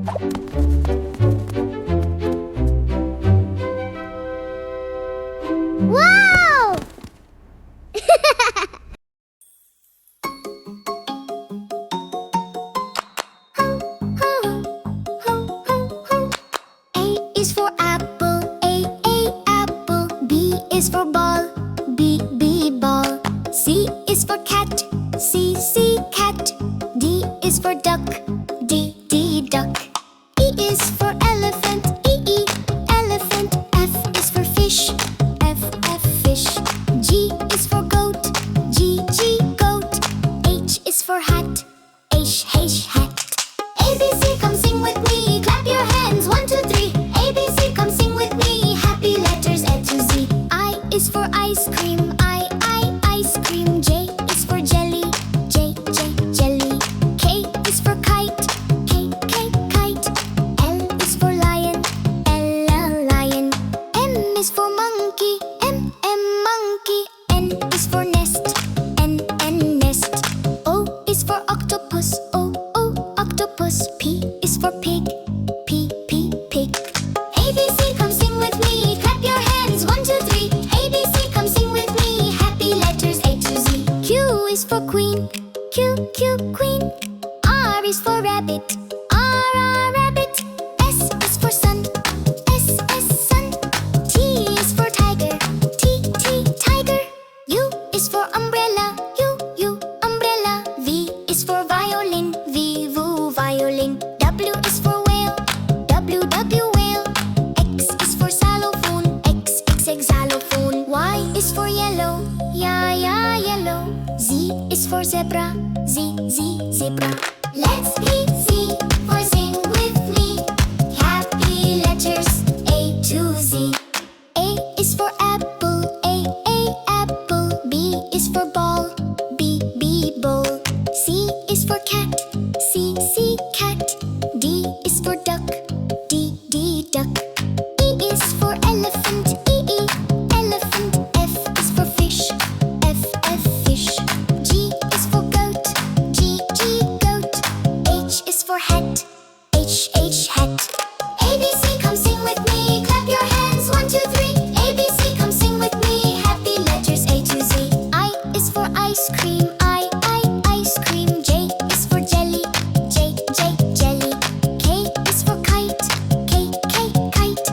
Wow! A is for apple, A, apple. B is for ball, B, ball. C is for cat, C, cat. D is for duck, D, duck. E is for elephant, E, elephant. F is for fish, F, fish. G is for goat, G, goat. H is for hat, H, hat. ABC, come sing with me. Clap your hands, 1, 2, 3. ABC, come sing with me. Happy letters A to Z. I is for ice cream, I, ice cream. J is for jelly, J, jelly. K is for kite, K, kite. L is for lion, L, lion. M is for monkey, M, monkey. N is for nest, N, nest. O is for octopus, O, octopus. P is for pig, P, pig. ABC, come sing with me. Clap your hands, 1, 2, 3. ABC, come sing with me. Happy letters A to Z. Q is for queen, Q, queen. R is for rabbit, R, rabbit. S is for sun, S, sun. T is for tiger, T, tiger. U is for umbrella, U, umbrella. V is for violin, V, violin. W is for whale, W, whale. X is for xylophone, X, xylophone. Y is for yellow, yeah, yellow. Z is for zebra, Z, zebra. Let's see for sing with me. Happy letters A to Z. A is for apple, A, apple. B is for ball, B, ball. C is for cat, C, cat. D is for duck, D, duck. E is for elephant, E, elephant. F is for fish, F, fish. G is for goat, G, goat. H is for hat, H, hat. ABC, come sing with me. Clap your hands, 1, 2, 3. ABC, come sing with me. Happy letters A to Z. I is for ice cream, I, ice cream. J is for jelly, J, jelly. K is for kite, K, kite.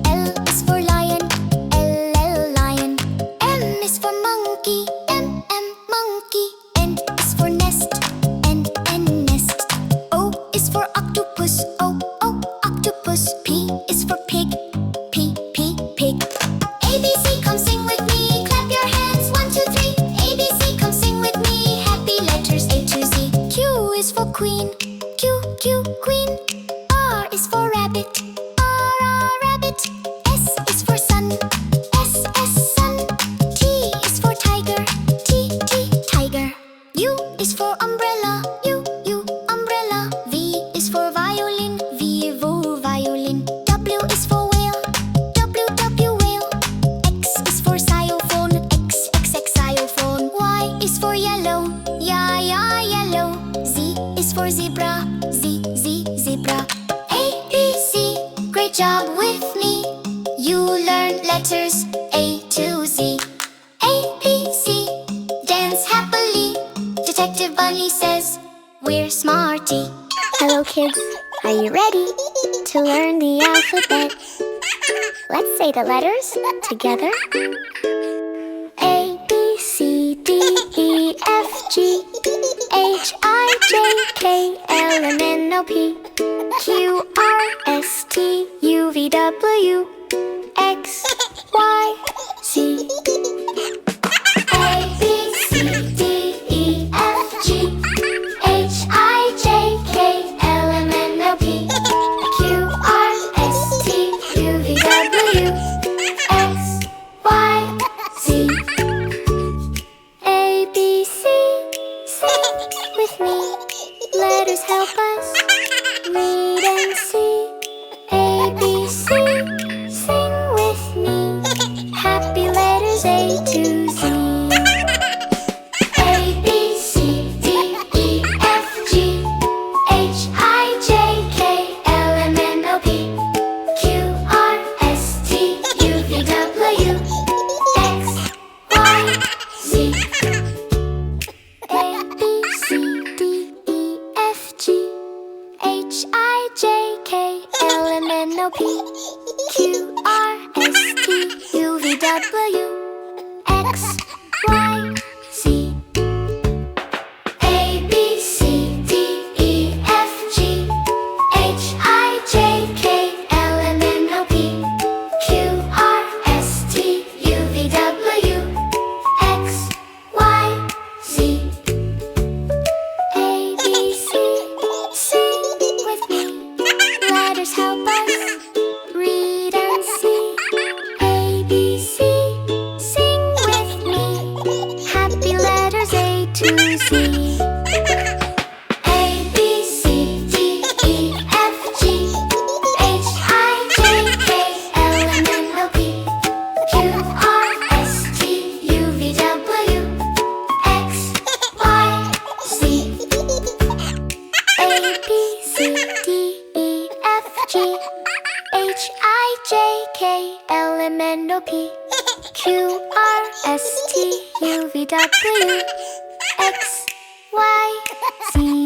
L is for lion, L, lion. M is for monkey, M, monkey. N is for nest, N, nest. O is for octopus, O, octopus. P is for pig, P, pig. ABC, come sing with me. Clap your hands, 1, 2, 3. ABC, come sing with me. Happy letters A to Z. Q is for queen, Q, queen. R is for rabbit, R, rabbit. S is for sun, S, sun. T is for tiger, T, tiger. U is for umbrella, U, umbrella. V is for violin, V, violin. W is for whale, W, whale. X is for xylophone, X, xylophone. Y is for yellow, yeah, yellow. Z is for zebra, Z, zebra. A, B, C, great job with me. You learned letters A to Z. A, B, C, dance happily. Detective Bunny says we're smarty. Hello kids, are you ready to learn the alphabet? Let's say the letters together. A, B, C, D, E, F, G, H, I, J, K, L, M, N, O, P, Q, R, S, T, U, V, W, X, Y, Z. A, B, C, D, E, F, G, H, I, J, K, L, M, N, O, P, Q, R, S, T, U, V, W, X, Y, Z. A, B, C, sing with me. Letters help us read and see. A, B, C, sing with me. Happy letters J, K, L, M, N, O, P, Q, R, S, T, U, V, W, X, Y, Z. A, B, C, D, E, F, G, H, I, J, K, L, M, N, O, P, Q, R, S, T, U, V, W, X, Y, Z. A, B, C, sing with me. Letters help us read and see. A, B, C, sing with me. Happy letters A to Z. A, B, C, D, E, F, G, H, I, J, K, L, M, N, O, P, Q, R, S, T, U, V, W, X, Y, Z. A, B, C, D, E, F, G, H, I, J, K, L, M, N, O, P, Q, R, S, T, U, V, W, X, Y, Z.